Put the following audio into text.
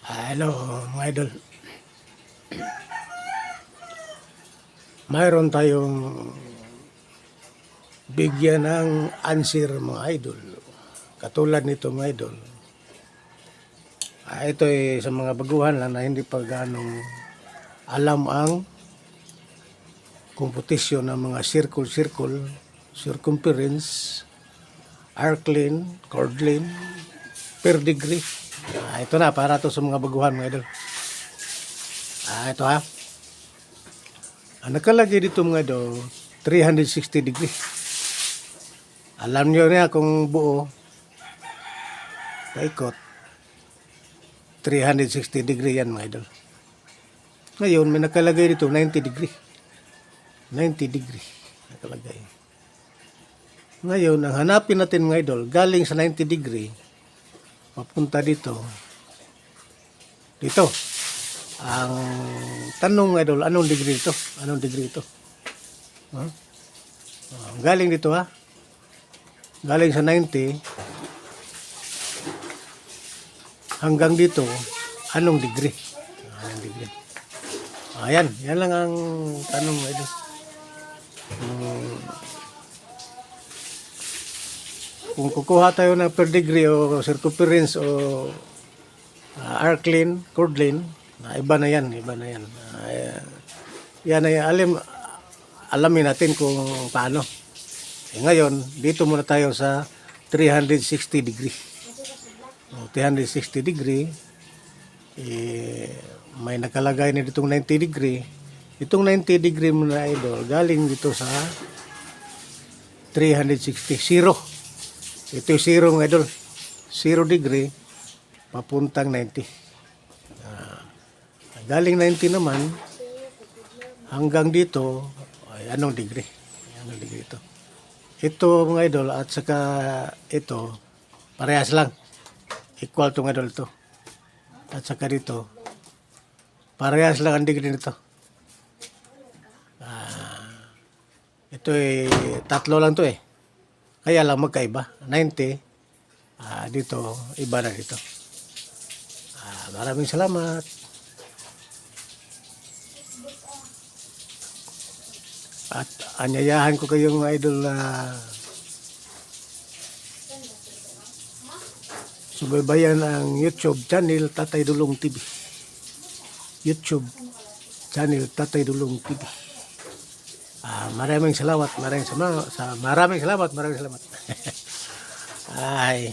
Hello mga idol. Mayroon tayong bigyan ng answer mga idol. Katulad nito mga idol. Ito ay sa mga baguhan lang na hindi pa ganong alam ang kompetisyon ng mga circle, circumference, arcline, chordline, per degree. Ito na, para to sa mga baguhan mga idol. Ito ha. Ang nakalagay dito mga idol, 360 degree. Alam nyo na kung buo, paikot, 360 degree yan mga idol. Ngayon, may nakalagay dito 90 degree. 90 degree nakalagay. Ngayon, ang hanapin natin mga idol, galing sa 90 degree, papunta dito. Ang tanong mga idol, anong degree ito? Anong degree ito? Galing dito ha. Galing sa 90 hanggang dito, anong degree? Anong degree? Ayan, yan lang ang tanong mga idol. Kung kukuha tayo ng per degree o circumference o arcline, chordline, iba na yan. Yan ay alamin natin kung paano. Ngayon, dito muna tayo sa 360 degree. 360 degree, may nakalagay na ditong 90 degree. Itong 90 degree muna idol, galing dito sa 360, zero. Ito yung zero mga idol. 0 degree, papuntang 90. Galing 90 naman, hanggang dito, ay anong degree? Anong degree ito? Ito mga idol, at saka ito, parehas lang. Equal to mga idol ito. At saka dito, parehas lang ang degree nito. Ito ay tatlo lang to eh. Kaya lang magkaiba. 90, dito, iba na dito. Maraming salamat. At anyayahan ko kayong idol na subaybayan ang YouTube channel Tatay Dulong TV. YouTube channel Tatay Dulong TV. Maraming salamat. Ay.